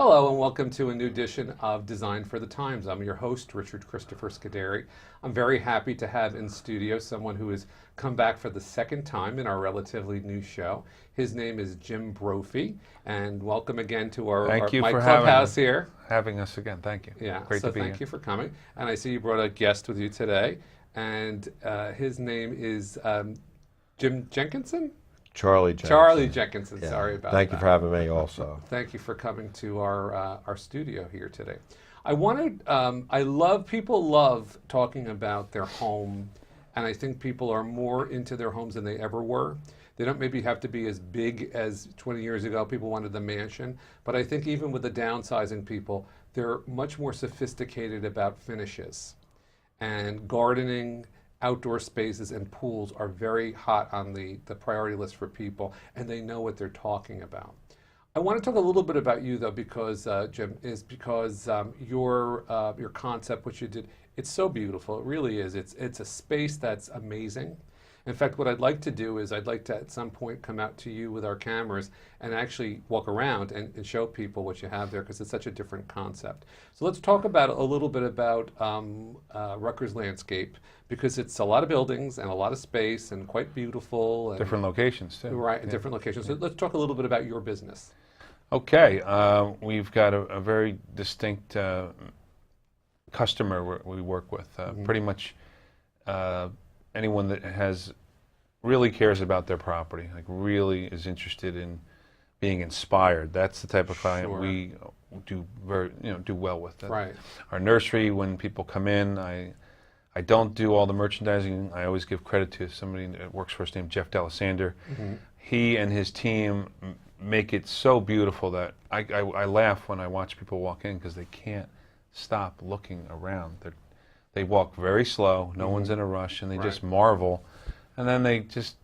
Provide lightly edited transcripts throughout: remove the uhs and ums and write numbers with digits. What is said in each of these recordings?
Hello and welcome to a new edition of Design for the Times. I'm your host, Richard Christopher Scuderi. I'm very happy to have in studio someone who has come back for the second time in our relatively new show. His name is Jim Brophy, and welcome again to my clubhouse here. Having us again. Thank you. Yeah, Great so to be thank you for coming. And I see you brought a guest with you today, and his name is Jim Jenkenson? Charlie Jenkenson. Charlie Jenkenson, yeah. Sorry about that. Thank you for having me also. Thank you for coming to our studio here today. People love talking about their home, and I think people are more into their homes than they ever were. They don't maybe have to be as big as 20 years ago. People wanted the mansion, but I think even with the downsizing people, they're much more sophisticated about finishes. And gardening, outdoor spaces and pools are very hot on the priority list for people, and they know what they're talking about. I want to talk a little bit about you, though, because Jim, your concept, what you did, it's so beautiful. It really is. It's a space that's amazing. In fact, what I'd like to do is I'd like to at some point come out to you with our cameras and actually walk around and show people what you have there, because it's such a different concept. So let's talk about a little bit about Rutgers landscape, because it's a lot of buildings and a lot of space and quite beautiful. And different locations, too. Right, yeah. Different locations. So let's talk a little bit about your business. Okay. We've got a very distinct customer we work with. Pretty much anyone that really cares about their property, like really is interested in being inspired. That's the type of client we do well with. Right. Our nursery, when people come in, I don't do all the merchandising. I always give credit to somebody that works for us named Jeff D'Alessander. Mm-hmm. He and his team make it so beautiful that I laugh when I watch people walk in, because they can't stop looking around. They walk very slow, no one's in a rush, and they just marvel. And then they just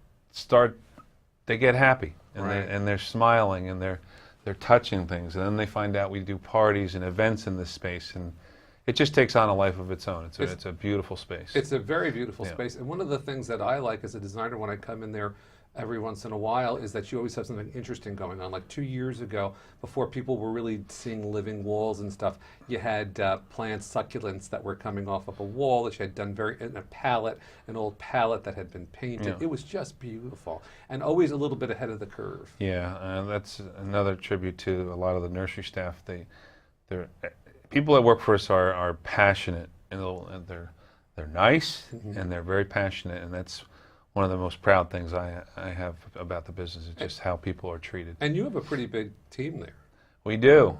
they get happy, and they're smiling, and they're touching things. And then they find out we do parties and events in this space, and it just takes on a life of its own. It's a beautiful space. It's a very beautiful space. And one of the things that I like as a designer when I come in there every once in a while is that you always have something interesting going on. Like 2 years ago, before people were really seeing living walls and stuff, you had plant succulents that were coming off of a wall that you had done in a palette, an old palette that had been painted. Yeah. It was just beautiful, and always a little bit ahead of the curve. Yeah, that's another tribute to a lot of the nursery staff. They're people that work for us are passionate, and they're nice, and they're very passionate, and that's one of the most proud things I have about the business, is just how people are treated. And you have a pretty big team there. We do.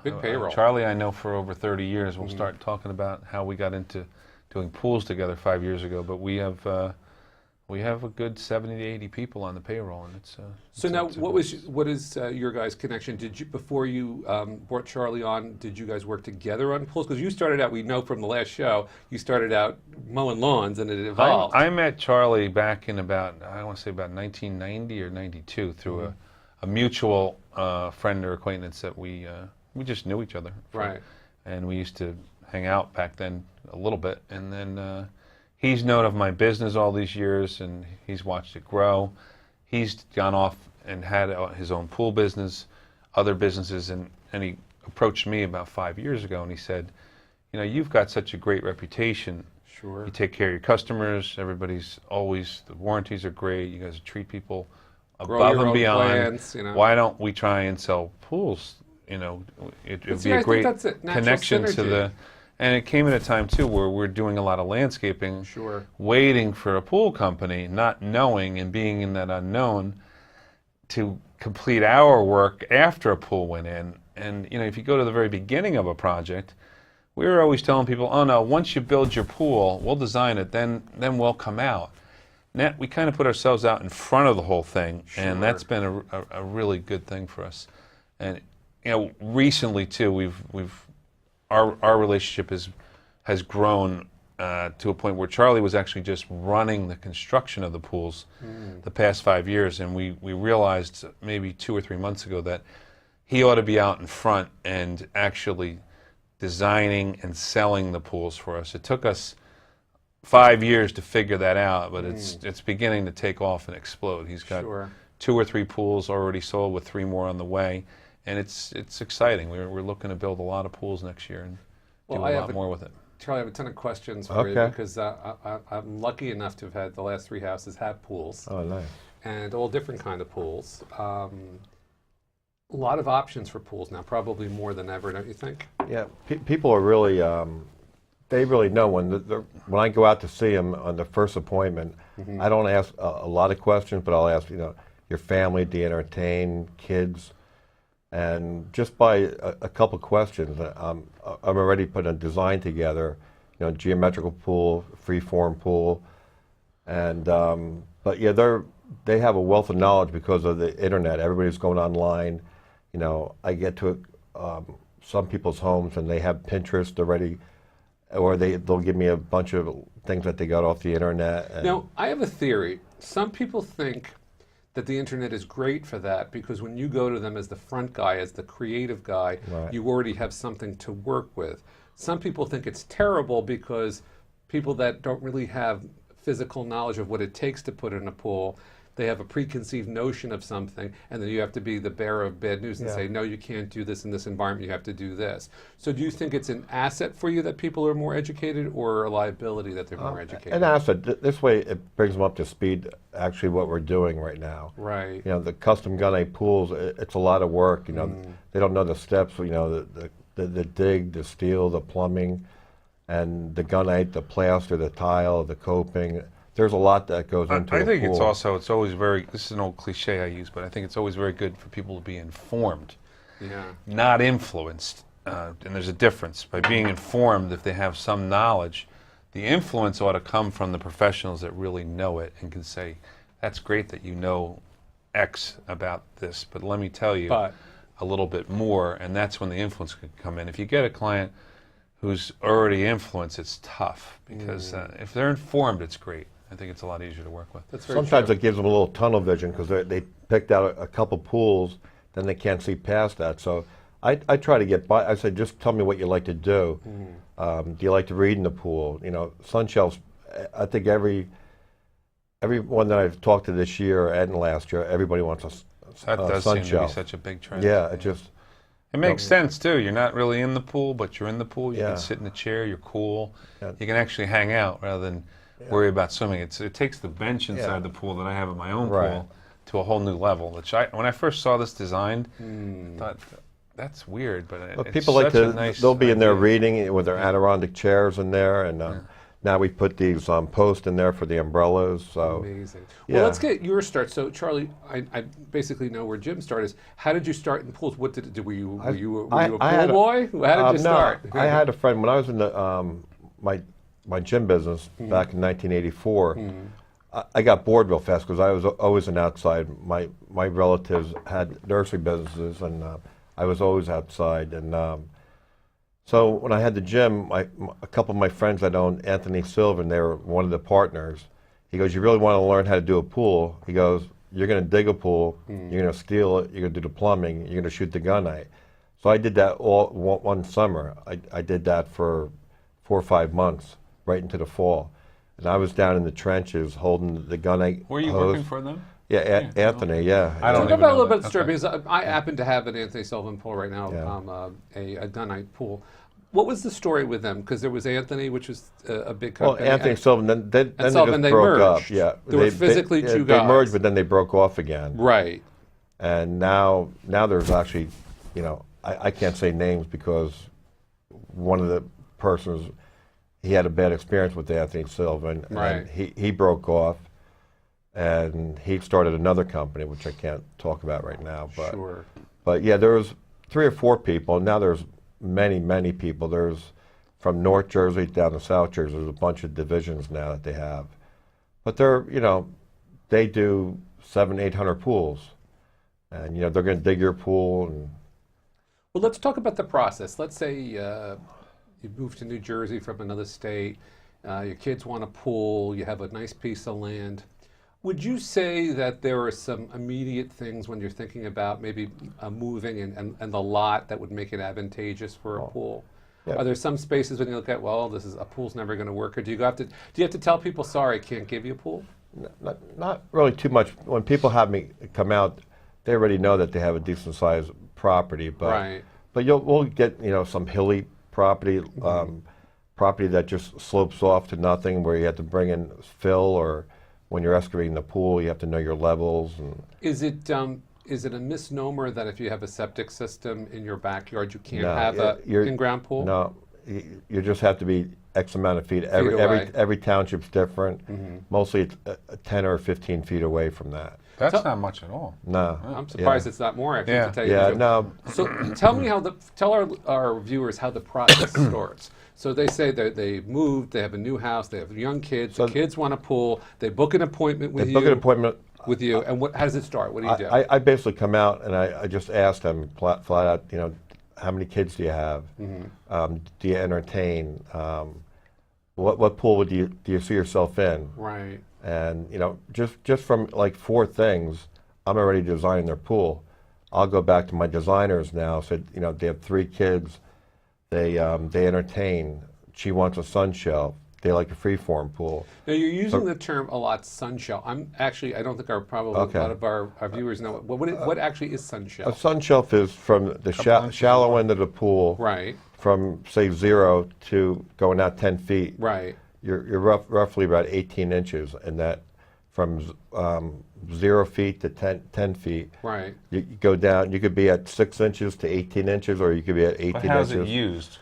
Big payroll. Charlie I know for over 30 years. We'll start talking about how we got into doing pools together 5 years ago, but we have a good 70 to 80 people on the payroll, and what is your guys' connection? Did you, before you brought Charlie on, did you guys work together on pools? Because you started out, we know from the last show, you started out mowing lawns, and it evolved. I met Charlie back in about 1990 or 92 through a mutual friend or acquaintance that we just knew each other. Right. And we used to hang out back then a little bit, and then he's known of my business all these years, and he's watched it grow. He's gone off and had his own pool business, other businesses, and he approached me about 5 years ago, and he said, you've got such a great reputation. Sure. You take care of your customers. The warranties are great. You guys treat people above and beyond. Plants, Why don't we try and sell pools? It would be a great connection to the... And it came at a time, too, where we're doing a lot of landscaping, waiting for a pool company, not knowing and being in that unknown to complete our work after a pool went in. And, if you go to the very beginning of a project, we were always telling people, oh, no, once you build your pool, we'll design it, then we'll come out. Now, we kind of put ourselves out in front of the whole thing, and that's been a really good thing for us. And, recently, too, our relationship has grown to a point where Charlie was actually just running the construction of the pools the past 5 years, and we realized maybe 2 or 3 months ago that he ought to be out in front and actually designing and selling the pools for us. It took us 5 years to figure that out, but it's beginning to take off and explode. He's got 2 or 3 pools already sold, with 3 more on the way. and it's exciting. We're looking to build a lot of pools next year and do a lot more with it. Charlie, I have a ton of questions for you because I'm lucky enough to have had the last 3 houses have pools. Oh, nice. And all different kind of pools. A lot of options for pools now, probably more than ever, don't you think? Yeah, people are really, they really know when I go out to see them on the first appointment, I don't ask a lot of questions, but I'll ask, your family, do you entertain, kids? And just by a couple questions, I'm already putting a design together, geometrical pool, free-form pool. And, but yeah, they have a wealth of knowledge because of the internet. Everybody's going online. I get to some people's homes and they have Pinterest already, or they'll give me a bunch of things that they got off the internet. Now, I have a theory. Some people think that the internet is great for that because when you go to them as the front guy, as the creative guy, you already have something to work with. Some people think it's terrible because people that don't really have physical knowledge of what it takes to put in a pool, they have a preconceived notion of something, and then you have to be the bearer of bad news and say, no, you can't do this in this environment, you have to do this. So do you think it's an asset for you that people are more educated, or a liability that they're more educated? An asset. This way it brings them up to speed, actually, what we're doing right now. Right. The custom gunite pools, it's a lot of work. They don't know the steps, the dig, the steel, the plumbing, and the gunite, the plaster, the tile, the coping. There's a lot that goes into I think pool. it's always very, this is an old cliche I use, but I think it's always very good for people to be informed, not influenced. And there's a difference. By being informed, if they have some knowledge, the influence ought to come from the professionals that really know it and can say, that's great that you know X about this, but let me tell you a little bit more, and that's when the influence can come in. If you get a client who's already influenced, it's tough, because if they're informed, it's great. I think it's a lot easier to work with. Sometimes it gives them a little tunnel vision because they picked out a couple pools, then they can't see past that. So I try to get by. I say, just tell me what you like to do. Do you like to read in the pool? Sun shelves. I think everyone that I've talked to this year and last year, everybody wants a that does sun seem shelf. To be such a big trend. Yeah, it just. It makes sense too. You're not really in the pool, but you're in the pool. You can sit in the chair. You're cool. You can actually hang out rather than worry about swimming. It takes the bench inside the pool that I have in my own pool to a whole new level. Which when I first saw this designed, I thought that's weird, but it's people like to. Nice they'll be in there idea. reading with their Adirondac chairs in there, and now we put these posts in there for the umbrellas. So amazing. Well, let's get your start. So, Charlie, I basically know where Jim started. How did you start in pools? What did it do? Were you a pool boy? How did you start? I had a friend when I was in the my gym business back in 1984. I got bored real fast because I was always an outside. My relatives had nursery businesses, and I was always outside. And so when I had the gym, a couple of my friends that owned Anthony Sylvan, they were one of the partners. He goes, "You really want to learn how to do a pool?" He goes, "You're going to dig a pool, you're going to steel it, you're going to do the plumbing, you're going to shoot the gunite." So I did that all one summer. I did that for 4 or 5 months, right into the fall. And I was down in the trenches holding the gunite. Were you working for them? Yeah, Anthony, yeah. I don't know about a little bit of story because I happen to have an Anthony Sullivan pool right now, a gunite pool. What was the story with them? Because there was Anthony, which was a big company. Well, Anthony Sullivan, then they just broke merged. up. Yeah, they were physically two guys. They merged, but then they broke off again. Right. And now there's actually, I can't say names because one of the persons, he had a bad experience with Anthony Sylvan, and he broke off, and he started another company, which I can't talk about right now. But, but yeah, there was 3 or 4 people, and now there's many people. There's from North Jersey down to South Jersey. There's a bunch of divisions now that they have, but they're they do 700-800 pools, and they're going to dig your pool. And well, let's talk about the process. Let's say you moved to New Jersey from another state. Your kids want a pool. You have a nice piece of land. Would you say that there are some immediate things when you're thinking about maybe moving and the lot that would make it advantageous for a pool? Yeah. Are there some spaces when you look at, well, a pool's never going to work, or do you have to tell people, sorry, I can't give you a pool? Not really too much. When people have me come out, they already know that they have a decent sized property, but right. but we'll get some hilly property, property that just slopes off to nothing, where you have to bring in fill, or when you're excavating the pool, you have to know your levels. And is it a misnomer that if you have a septic system in your backyard, you can't no, have a in-ground pool? No, you just have to be X amount of feet. Every township's different. Mostly it's 10 or 15 feet away from that. That's not much at all. No, I'm surprised it's not more. Actually, to tell you the truth. No. So tell me tell our viewers how the process starts. So they say that they moved, they have a new house, they have young kids. The kids want a pool. They book an appointment with you. Book an appointment with you, and how does it start? What do you do? I basically come out and I just ask them flat out, how many kids do you have? Do you entertain? What pool do you see yourself in? Right. And just from like 4 things, I'm already designing their pool. I'll go back to my designers now. Said they have 3 kids. They entertain. She wants a sun shelf. They like a freeform pool. Now you're using the term a lot, sun shelf. I don't think a lot of our viewers know it. What actually is sun shelf? A sun shelf is from the shallow end of the pool. Right. From say 0 to going out 10 feet. Right. You're roughly about 18 inches, and that from 0 feet to 10 feet. Right. You go down. You could be at 6 inches to 18 inches, or you could be at 18 inches. But how's it used?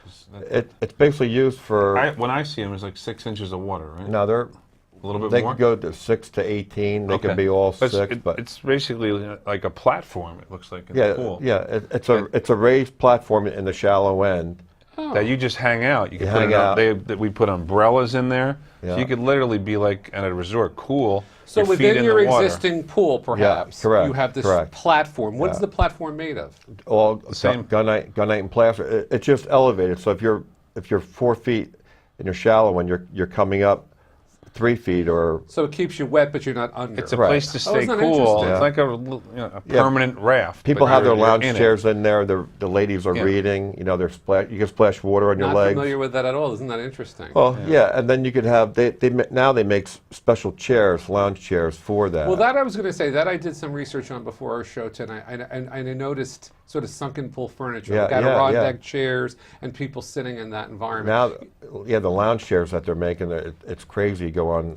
It's basically used for. When I see them, it's like 6 inches of water, right? No, they're a little bit they more. They can go to 6 to 18. They can be all 6, but it's basically like a platform. It looks like in the pool. Yeah, it's a raised platform in the shallow end. That you just hang out. You can hang out. We put umbrellas in there, so you could literally be like at a resort, cool. So within your existing pool, perhaps, you have this platform. What is the platform made of? All the same gunite and plaster. It's just elevated. So if you're 4 feet and you're shallow and you're coming up 3 feet, or so it keeps you wet, but you're not under. It's a place to stay cool. It's like a permanent raft. People have their lounge chairs in there. The ladies are reading. You can splash water on your legs. Not familiar with that at all. Isn't that interesting? Well, and then you could have now they make special chairs, lounge chairs for that. Well, that I was going to say that I did some research on before our show tonight, and I noticed sort of sunken pool furniture, like Adirondack chairs, and people sitting in that environment. Now, the lounge chairs that they're making, it's crazy. You go on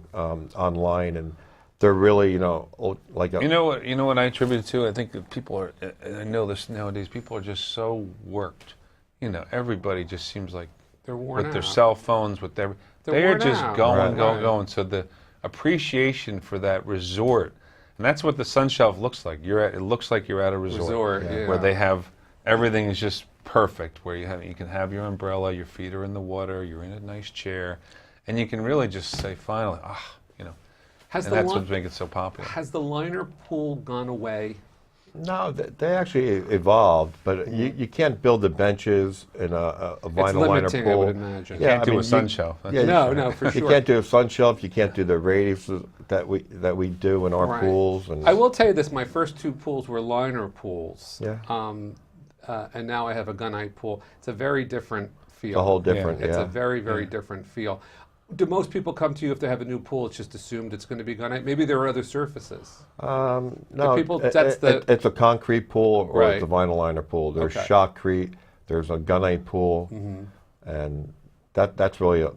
online, and they're really, like a... You know what I attribute it to? I think that people are, and I know this nowadays, people are just so worked. Everybody just seems like they're worn with their cell phones, with their... They're just going. So the appreciation for that resort, and that's what the sun shelf looks like. It looks like you're at a resort where they have everything is just perfect. Where you can have your umbrella, your feet are in the water, you're in a nice chair, and you can really just say finally, and that's what makes it so popular. Has the liner pool gone away? No, they actually evolved, but you can't build the benches in a vinyl liner pool. I would imagine. You can't do a sun shelf. No, for sure. You can't do a sun shelf. You can't do the radiuses that we do in our pools. And I will tell you this: my first 2 pools were liner pools. Yeah. And now I have a gunite pool. It's a very different feel. A whole different. It's a very, very different feel. Do most people come to you if they have a new pool? It's just assumed it's going to be gunite. Maybe there are other surfaces. No, it's a concrete pool or it's a vinyl liner pool. There's shotcrete. There's a gunite pool, and that's really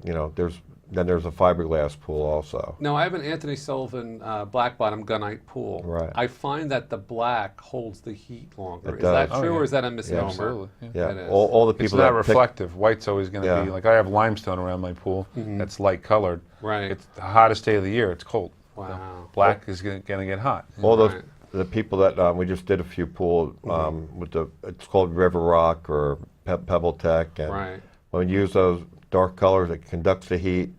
there's a fiberglass pool also. No, I have an Anthony Sullivan black bottom gunite pool. Right. I find that the black holds the heat longer. Is that true, or is that a misnomer? Yeah, absolutely. Yeah. All the people it's not reflective. White's always going to be like I have limestone around my pool that's light colored. Right. It's the hottest day of the year. It's cold. Wow. Black is going to get hot. All those the people that we just did a few pools with it's called River Rock or Pebble Tech, and when you use those dark colors, it conducts the heat,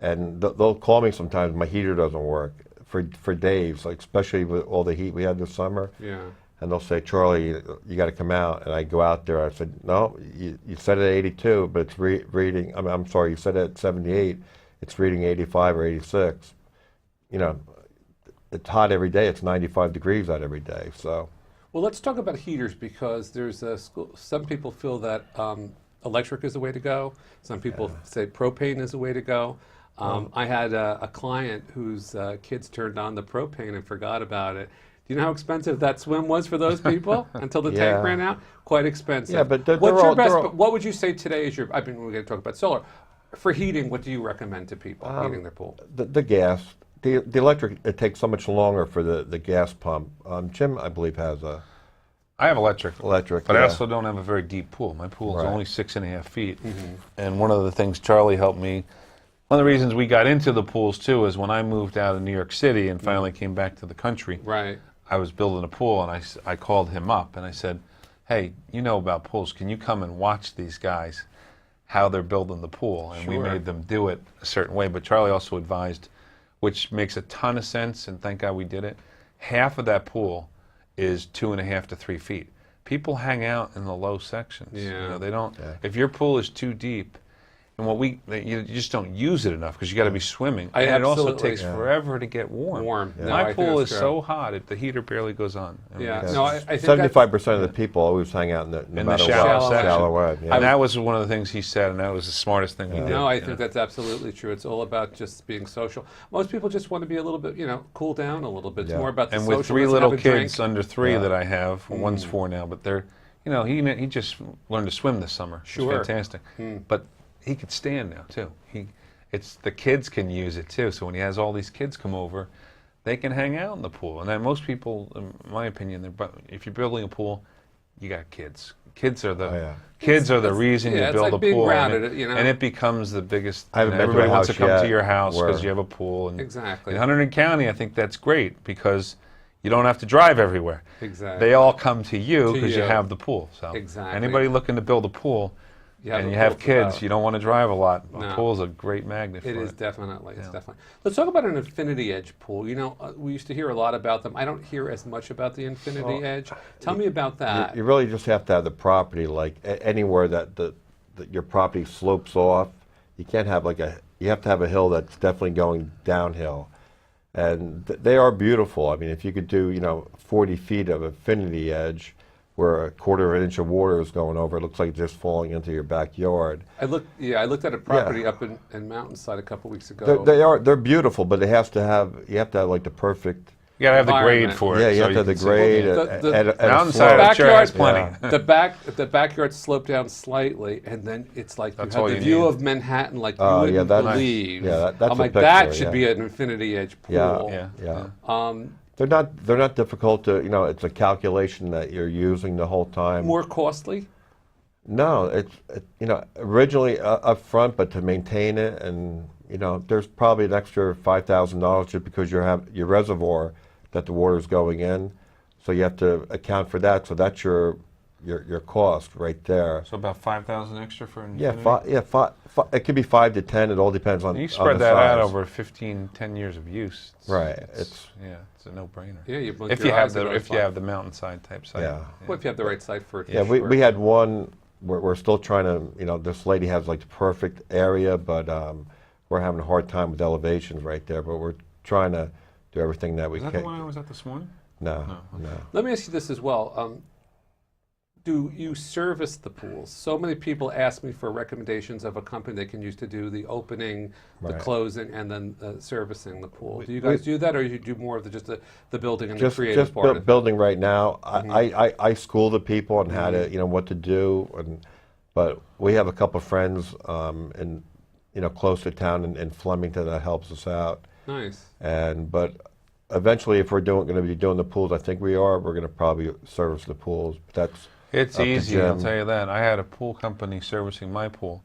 and they'll call me sometimes. My heater doesn't work for days, like especially with all the heat we had this summer. Yeah. And they'll say, Charlie, you got to come out. And I go out there. I said, no, you said it at 82, but it's reading. I'm sorry, you said it at 78. It's reading 85 or 86. It's hot every day. It's 95 degrees out every day. So. Well, let's talk about heaters, because there's some people feel that electric is the way to go. Some people say propane is the way to go. I had a client whose kids turned on the propane and forgot about it. you know how expensive that swim was for those people until the tank ran out? Quite expensive. Yeah, but what's your best? But what would you say today is your? I mean, we're going to talk about solar. For heating, what do you recommend to people heating their pool? The gas. The electric, it takes so much longer for the gas pump. Jim, I believe, has a... I have electric, but I yeah. also don't have a very deep pool. My pool is only 6.5 feet. And one of the things Charlie helped me, one of the reasons we got into the pools too is when I moved out of New York City and finally came back to the country, I was building a pool and I called him up and I said, hey, you know about pools, can you come and watch these guys, how they're building the pool? And we made them do it a certain way, but Charlie also advised, which makes a ton of sense, and thank God we did it, half of that pool is 2.5 to 3 feet. People hang out in the low sections. You know, they don't. If your pool is too deep, and you just don't use it enough because you got to be swimming. And it also takes forever to get warm. No, my pool is so hot, the heater barely goes on. I mean, no, I think 75% of the people always hang out in the shallow end. And that was one of the things he said, and that was the smartest thing he did. No, I think that's absolutely true. It's all about just being social. Most people just want to be a little bit, cool down a little bit. It's more about the social. And with 3 little kids under 3 that I have, one's 4 now, but they're, he just learned to swim this summer. It's fantastic. But he could stand now too. The kids can use it too. So when he has all these kids come over, they can hang out in the pool. And then most people, in my opinion, if you're building a pool, you got kids. Kids are the reason you build a pool, grounded, and it becomes the biggest. Everybody wants to come to your house because you have a pool. And exactly. In Hunterdon County, I think that's great because you don't have to drive everywhere. Exactly. They all come to you because you have the pool. So exactly. Anybody looking to build a pool. And you have kids, you don't want to drive a lot. A pool's a great magnet for it. It is definitely. It's definitely. Let's talk about an infinity edge pool. We used to hear a lot about them. I don't hear as much about the infinity edge. Tell me about that. You really just have to have the property, like anywhere that your property slopes off. You can't have you have to have a hill that's definitely going downhill. And they are beautiful. I mean, if you could do, 40 feet of infinity edge, where 1/4 inch of water is going over, it looks like it's just falling into your backyard. I looked at a property up in Mountainside a couple weeks ago. They're beautiful, but you have to have like the perfect. You got to have the grade for it. Yeah, you have to have the grade. Mountainside has plenty. The backyard sloped down slightly, and then it's like you have the view of Manhattan, like you wouldn't believe. Yeah, that's I'm like, that should be an infinity edge pool. Yeah. They're not difficult to, it's a calculation that you're using the whole time. More costly? No, it's originally up front, but to maintain it, and there's probably an extra $5,000 just because you have your reservoir that the water's going in, so you have to account for that. So that's your cost right there. So about $5,000 extra for an infinity? It could be 5 to 10. It all depends on. And you spread that out over 10 years of use. It's a no-brainer. Yeah, if you have the mountainside type site. Yeah. Well, if you have the right site for it. Yeah, we had one. We're still trying to. This lady has like the perfect area, but we're having a hard time with elevations right there. But we're trying to do everything that we can. Is that the one I was at this morning? No. Let me ask you this as well. Do you service the pools? So many people ask me for recommendations of a company they can use to do the opening, the closing, and then servicing the pool. Do you guys do that, or you do more of just the building and the creative part of it? Building right now. I school the people on how to, what to do, but we have a couple of friends in, close to town in Flemington that helps us out. Nice. But eventually, if we're going to be doing the pools, I think we're going to probably service the pools. But it's easy, I'll tell you that. I had a pool company servicing my pool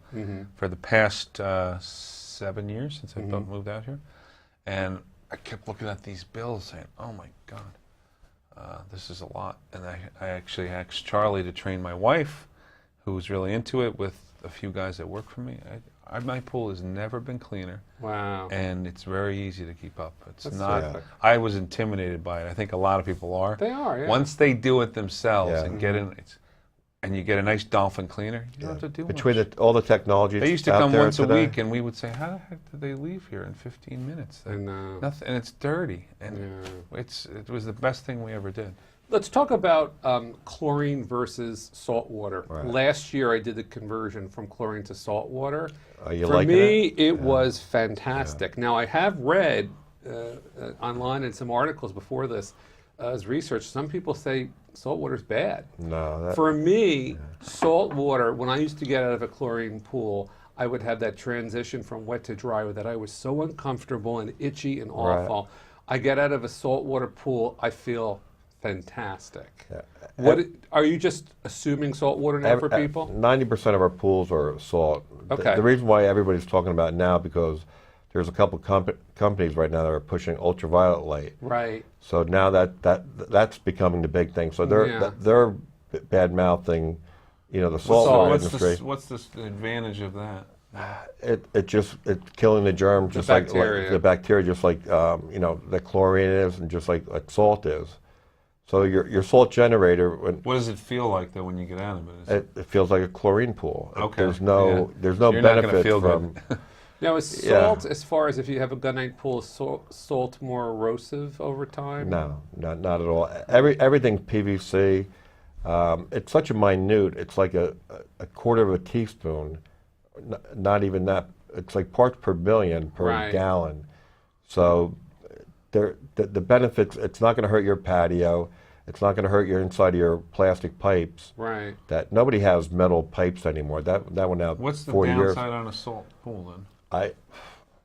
for the past 7 years since I moved out here. And I kept looking at these bills saying, oh my God, this is a lot. And I actually asked Charlie to train my wife, who was really into it, with a few guys that work for me. My pool has never been cleaner. Wow. And it's very easy to keep up. That's not. I was intimidated by it. I think a lot of people are. They are, yeah. Once they do it themselves and get in, and you get a nice dolphin cleaner, you don't have to do much. Between all the technology they used to come once a week, and we would say, how the heck did they leave here in 15 minutes? Nothing, and it's dirty. And it was the best thing we ever did. Let's talk about chlorine versus salt water. Right. Last year I did the conversion from chlorine to salt water. For me, it was fantastic. Now I have read online in some articles before this as research, some people say salt water is bad. No. For me, salt water, when I used to get out of a chlorine pool, I would have that transition from wet to dry that I was so uncomfortable and itchy and awful. Right. I get out of a saltwater pool, I feel fantastic. Yeah. What are you just assuming salt water now for people? 90% of our pools are salt. Okay. The reason why everybody's talking about it now because there's a couple companies right now that are pushing ultraviolet light. Right. So now that's becoming the big thing. So they're bad mouthing, the salt industry. What's the advantage of that? It's killing the germ, just like the bacteria, just like the chlorine is, and just like salt is. So your salt generator. What does it feel like though when you get out of it? It feels like a chlorine pool. Okay. There's no so benefit from. Now, is salt, as far as if you have a gunite pool, is salt more erosive over time? No, not at all. Everything PVC. It's such a minute. It's like a quarter of a teaspoon. Not even that. It's like parts per billion per gallon. So the benefits. It's not going to hurt your patio. It's not going to hurt your inside of your plastic pipes. Right. That nobody has metal pipes anymore. That went out 40 years. What's the downside on a salt pool then? I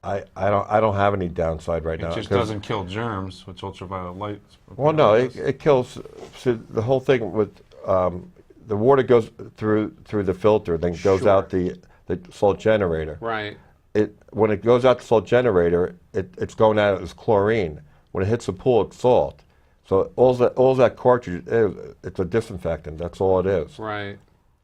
don't have any downside right now. It just doesn't kill germs, which ultraviolet light. Well, no, it kills. So the whole thing with the water goes through the filter, then goes out the salt generator. Right. When it goes out the salt generator, it's going out as chlorine. When it hits the pool, it's salt. So all that cartridge is, it's a disinfectant. That's all it is. Right.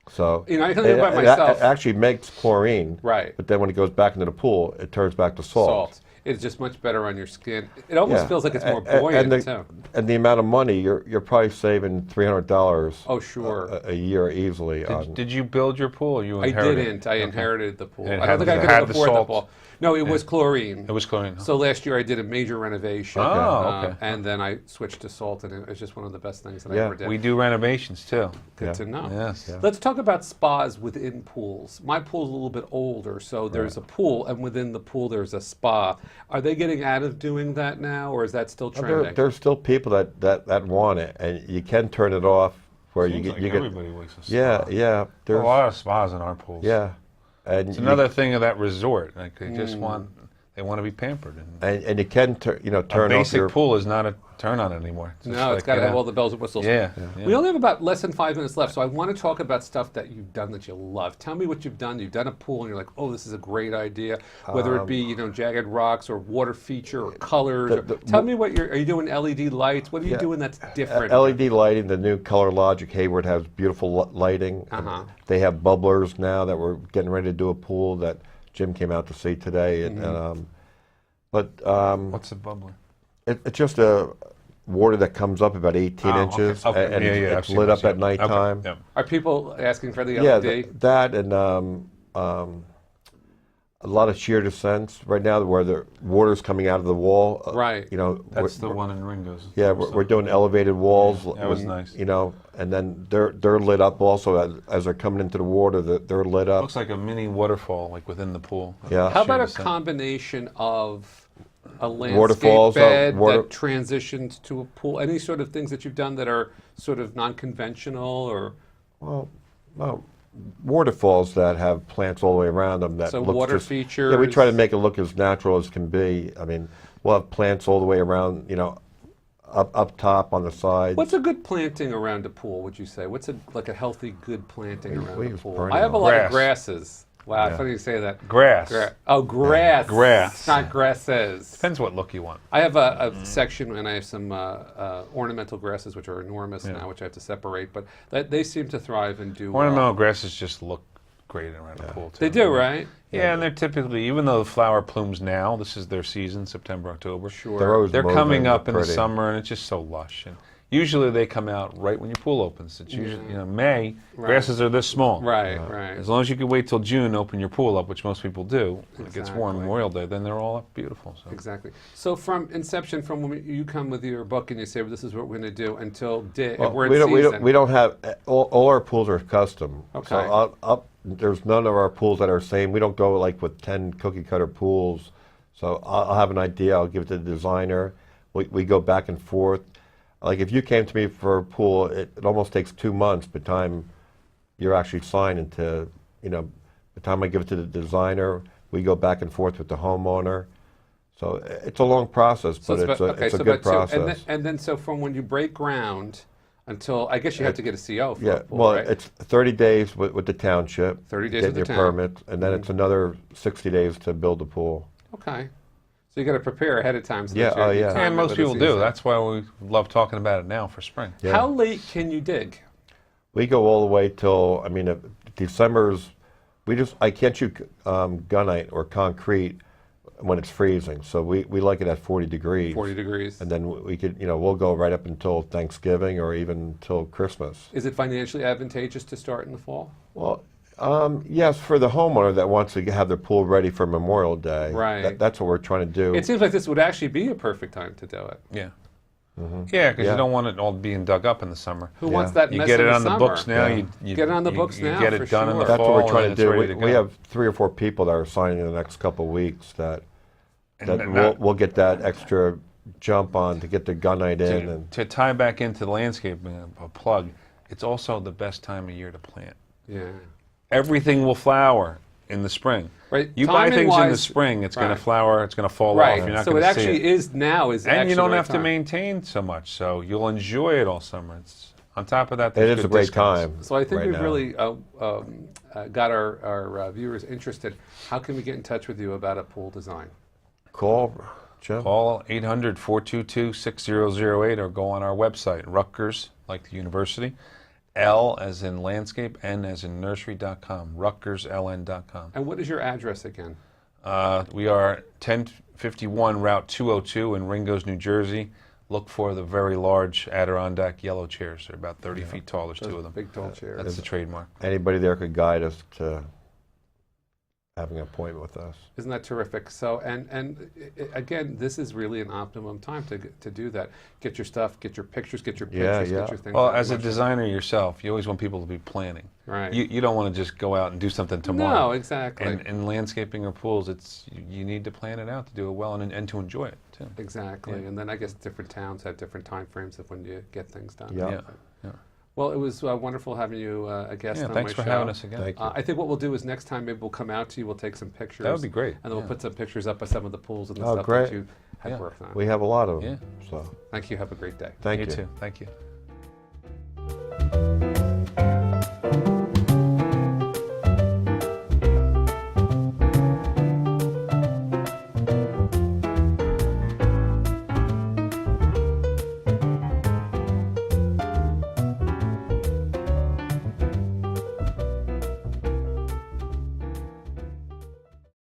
So I can think about myself. It actually makes chlorine, right? But then when it goes back into the pool, it turns back to salt. It's just much better on your skin. It almost feels like it's more buoyant too. And the amount of money you're probably saving $300. Oh, sure. A year easily. Did you build your pool? Or you inherited? I didn't. I inherited the pool. I don't think I could afford the pool. No, it was chlorine. It was chlorine. So last year I did a major renovation. Okay. And then I switched to salt, and it was just one of the best things that I ever did. We do renovations too. Good to know. Yes. Yeah. Let's talk about spas within pools. My pool's a little bit older, so there's a pool, and within the pool there's a spa. Are they getting out of doing that now, or is that still trending? There's still people that want it, and you can turn it off where you get. Everybody likes a spa. Yeah. There's a lot of spas in our pools. Yeah. And it's another thing of that resort. Like they just want to be pampered. And you can turn off your basic pool is not a turn on anymore. It's got to have all the bells and whistles. Yeah. We only have about less than 5 minutes left, so I want to talk about stuff that you've done that you love. Tell me what you've done. You've done a pool, and you're like, oh, this is a great idea. Whether it be jagged rocks or water feature or colors. Tell me what are you doing? LED lights? What are you doing that's different? LED lighting. The new Color Logic Hayward has beautiful lighting. They have bubblers now that we're getting ready to do a pool that Jim came out to see today. But what's a bubbler? It's just a water that comes up about 18 inches, and it's lit up at nighttime. Okay. Are people asking for the LED? Yeah, that and a lot of shear descents right now where the water's coming out of the wall. Right. That's the one in Ringo's. Yeah, we're doing elevated walls. That was nice. And then they're lit up also as they're coming into the water. They're lit up. Looks like a mini waterfall, like within the pool. Yeah. How about a combination of a landscape bed that transitions to a pool? Any sort of things that you've done that are sort of non-conventional, or? Well, waterfalls that have plants all the way around them. That so look water features. Yeah, we try to make it look as natural as can be. I mean, we'll have plants all the way around. Up top on the sides. What's a good planting around a pool? Would you say? What's a healthy good planting around a pool? Perennial. I have a lot of grasses. Wow, funny you say that. Grass. Grass. Grass. Not grasses. Depends what look you want. I have a section, and I have some ornamental grasses, which are enormous now, which I have to separate. But they seem to thrive and do ornamental grasses just look great around a pool, too. They do, right? Yeah, and they're typically, even though the flower plumes now, this is their season, September, October. Sure. They're coming up in the summer, and it's just so lush. And usually they come out right when your pool opens. It's usually, May, grasses are this small. Right. As long as you can wait till June to open your pool up, which most people do, when it gets warm, Memorial Day, then they're all up beautiful. So. Exactly. So from inception, from when you come with your book and you say, well, this is what we're going to do, until we don't have, all our pools are custom. Okay. So there's none of our pools that are the same. We don't go like with 10 cookie cutter pools. So I'll have an idea, I'll give it to the designer. We go back and forth. Like if you came to me for a pool, it almost takes 2 months by the time you're actually signed into, the time I give it to the designer, we go back and forth with the homeowner. So it's a long process, but it's a good process. And then so from when you break ground until, I guess you have to get a CO for a pool, well, right? it's 30 days with the township. 30 days getting with the your town. permit, and then it's another 60 days to build the pool. Okay. So you got to prepare ahead of time. So Yeah, that you time and most people do. That's why we love talking about it now for spring. Yeah. How late can you dig? We go all the way till, December's, I can't shoot gunite or concrete when it's freezing. So we like it at 40 degrees. 40 degrees. And then we could, we'll go right up until Thanksgiving or even until Christmas. Is it financially advantageous to start in the fall? Well, yes, for the homeowner that wants to have their pool ready for Memorial Day. Right. That's what we're trying to do. It seems like this would actually be a perfect time to do it. Yeah. Yeah, because you don't want it all being dug up in the summer. Who wants that mess You get it in on the the summer? books now. Yeah. You get it on the books now, You get it for done in the sure. That's fall. what we're trying and to it's do. ready to We go. have 3 or 4 people that are signing in the next couple of weeks that And we'll get that extra jump on to get the gunite in. And to tie back into the landscaping, a plug, it's also the best time of year to plant. Yeah. Everything will flower in the spring. Right. You buy things in the Timing-wise, spring, it's going right. to flower, it's going to fall Right. off. You're not So going it to see actually is now is And actually you don't the right have to time. maintain so much, so you'll enjoy it all summer. It's on top of that. it there's is good a great discounts. time. So I think right we've now. really got our viewers interested. How can we get in touch with you about a pool design? Call Jim. Call 800-422-6008 or go on our website, Rutgers, like the university, L as in landscape, N as in nursery.com, rutgersln.com. And what is your address again? We are 1051 Route 202 in Ringgoes, New Jersey. Look for the very large Adirondack yellow chairs. They're about 30 feet tall. There's 2 of them. Big tall chairs. That's the trademark. Anybody there could guide us to having an appointment with us. Isn't that terrific? So, again, this is really an optimum time to do that. Get your stuff, get your pictures, get your pictures, get your things. Well, out as a much. designer yourself, you always want people to be planning. Right. You don't want to just go out and do something tomorrow. No, exactly. And in landscaping or pools, you need to plan it out to do it well and to enjoy it too. Exactly. Yeah. And then I guess different towns have different time frames of when you get things done. Yeah. Yeah. Well, it was wonderful having you a guest on Thanks my for show. having us again. Thank you. I think what we'll do is next time maybe we'll come out to you. We'll take some pictures. That would be great. And then we'll put some pictures up of some of the pools and the Oh, stuff great. that you had worked on. We have a lot of them. Yeah. So Thank you. Have a great day. thank you. You too. Thank you.